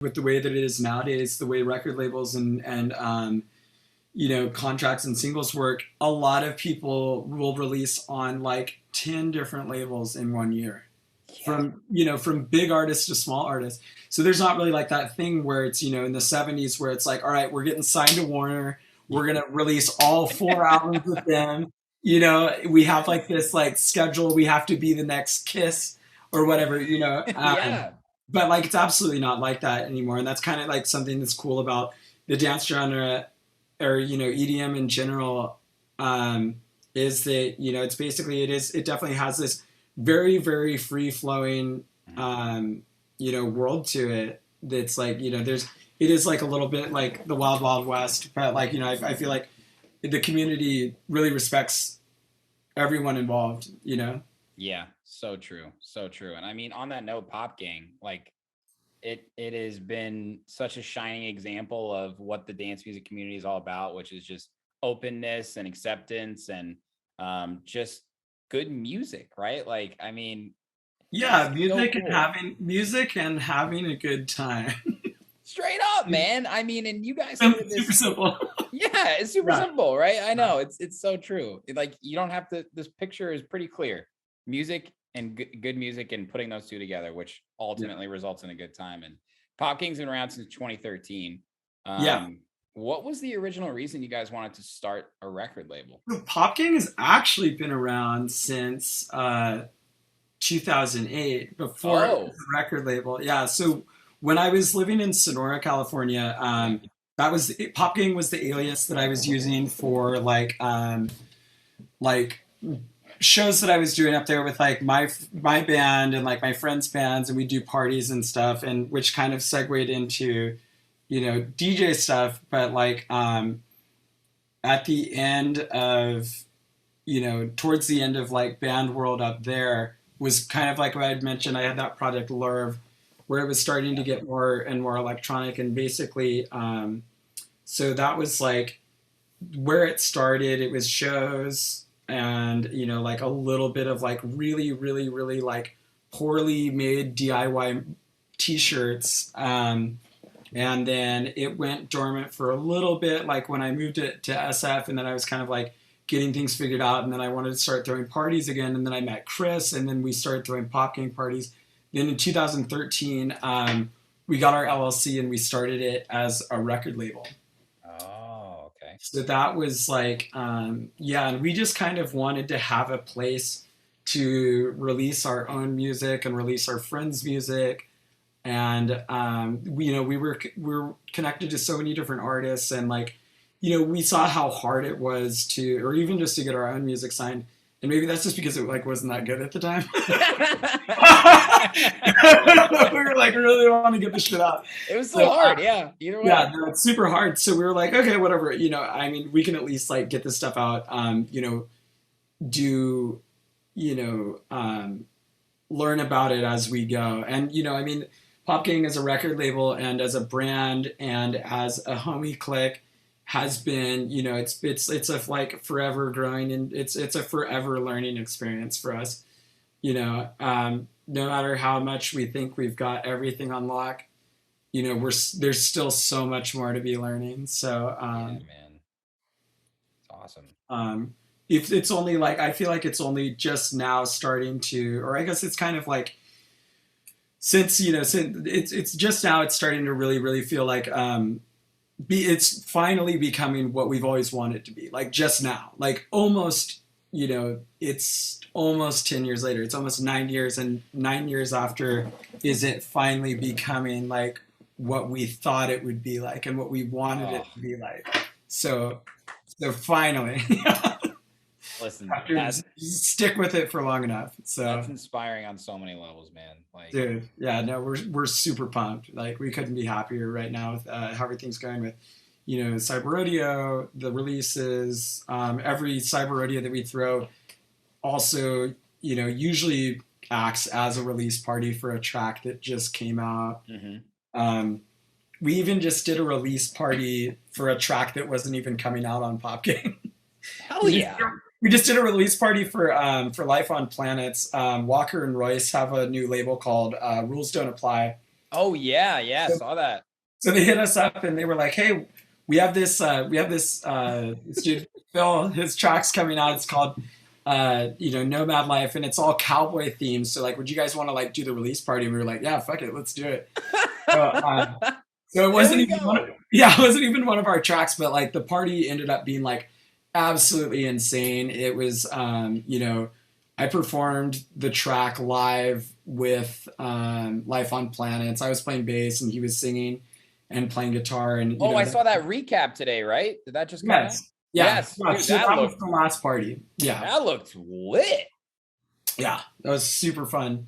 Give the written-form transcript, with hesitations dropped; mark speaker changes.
Speaker 1: with the way that it is nowadays, the way record labels and you know, contracts and singles work, a lot of people will release on like 10 different labels in 1 year. From, you know, from big artists to small artists. So there's not really like that thing where it's, you know, in the 70s where it's like, all right, we're getting signed to Warner. We're going to release all 4 albums with them. You know, we have like this like schedule. We have to be the next Kiss or whatever, you know.
Speaker 2: Yeah.
Speaker 1: But like it's absolutely not like that anymore. And that's kind of like something that's cool about the dance genre, or, you know, EDM in general, is that, you know, it's basically, it definitely has this very, very free flowing, you know, world to it. That's like, you know, it is like a little bit like the Wild Wild West, but like, you know, I feel like the community really respects everyone involved, you know?
Speaker 2: Yeah, so true, so true. And I mean, on that note, Pop Gang, like it has been such a shining example of what the dance music community is all about, which is just openness and acceptance and just good music, right? Like, I mean,
Speaker 1: Yeah,
Speaker 2: it's so cool.
Speaker 1: music and having a good time.
Speaker 2: Straight up, man. I mean, and you guys
Speaker 1: Super,
Speaker 2: created
Speaker 1: super
Speaker 2: this.
Speaker 1: simple.
Speaker 2: Yeah, it's super
Speaker 1: Yeah,
Speaker 2: simple, right? I
Speaker 1: yeah,
Speaker 2: know it's so true. Like you don't have to. This picture is pretty clear. Music and good music, and putting those two together, which
Speaker 1: yeah.
Speaker 2: ultimately results in a good time. And Pop King's been around since 2013.
Speaker 1: Yeah.
Speaker 2: What was the original reason you guys wanted to start a record label?
Speaker 1: So PopGang has actually been around since 2008, before it was
Speaker 2: Oh,
Speaker 1: a record label. Yeah. So when I was living in Sonora, California, that was PopGang was the alias that I was using for like shows that I was doing up there with like my band and like my friends' bands, and we do parties and stuff, and which kind of segued into, you know, DJ stuff. But like at the end of, you know, towards the end of like band world up there was kind of like what I'd mentioned. I had that project Lurv, where it was starting to
Speaker 2: yeah.
Speaker 1: get more and more electronic, and basically, so that was like where it started. It was shows and, you know, like a little bit of like really, really, really like poorly made DIY t-shirts. And then it went dormant for a little bit, like when I moved it to SF, and then I was kind of like getting things figured out, and then I wanted to start throwing parties again, and then I met Chris, and then we started throwing pop gang parties. Then in 2013, we got our LLC and we started it as a record label.
Speaker 2: Oh, okay.
Speaker 1: So that was like, yeah, and we just kind of wanted to have a place to release our own music and release our friends' music. And you know, we were connected to so many different artists, and like, you know, we saw how hard it was to, or even just to get our own music signed. And maybe that's just because it like wasn't that good at the time. We were like really want to get this shit out.
Speaker 2: It was
Speaker 1: So
Speaker 2: so hard, yeah. Either
Speaker 1: yeah,
Speaker 2: way.
Speaker 1: no, it's super hard. So we were like, okay, whatever. You know, I mean, we can at least like get this stuff out. You know, do, you know, learn about it as we go. And you know, I mean, Pop Gang as a record label and as a brand and as a homie clique has been, you know, it's a like forever growing, and it's a forever learning experience for us. You know, no matter how much we think we've got everything on lock, you know, there's still so much more to be learning. So
Speaker 2: Yeah, man. It's awesome.
Speaker 1: um, if it's only like, I feel like it's only just now starting to, or I guess it's kind of like, since, you know, since it's just now it's starting to really really feel like, it's finally becoming what we've always wanted to be, like just now, like almost, you know, it's almost 10 years later, it's almost 9 years, and 9 years after is it finally becoming like what we thought it would be like and what we wanted
Speaker 2: Oh,
Speaker 1: it to be like. So finally,
Speaker 2: listen,
Speaker 1: after stick with it for long enough. So
Speaker 2: that's inspiring on so many levels, man. Like,
Speaker 1: dude, yeah, no, we're super pumped. Like we couldn't be happier right now with how everything's going with, you know, Cyber Rodeo, the releases, every Cyber Rodeo that we throw also, you know, usually acts as a release party for a track that just came out.
Speaker 2: mhm.
Speaker 1: Um, we even just did a release party for a track that wasn't even coming out on Pop Game.
Speaker 2: Hell
Speaker 1: we just
Speaker 2: yeah.
Speaker 1: we just did a release party for Life on Planets. Walker and Royce have a new label called Rules Don't Apply,
Speaker 2: Oh yeah, yeah,
Speaker 1: So,
Speaker 2: saw that.
Speaker 1: so they hit us up and they were like, "Hey, this dude Phil, his track's coming out. It's called Nomad Life, and it's all cowboy themed. So like, would you guys want to like do the release party?" And we were like, "Yeah, fuck it, let's do it." So, so it
Speaker 2: There
Speaker 1: wasn't
Speaker 2: we
Speaker 1: even
Speaker 2: go.
Speaker 1: yeah, it wasn't even one of our tracks, but like the party ended up being like absolutely insane. It was, I performed the track live with Life on Planets. I was playing bass and he was singing and playing guitar, and
Speaker 2: Oh, I saw that recap today, right? Did that just come out?
Speaker 1: yes, yeah,
Speaker 2: Yes,
Speaker 1: yeah.
Speaker 2: dude,
Speaker 1: So that was the last party. Yeah,
Speaker 2: that looked lit.
Speaker 1: yeah, that was super fun.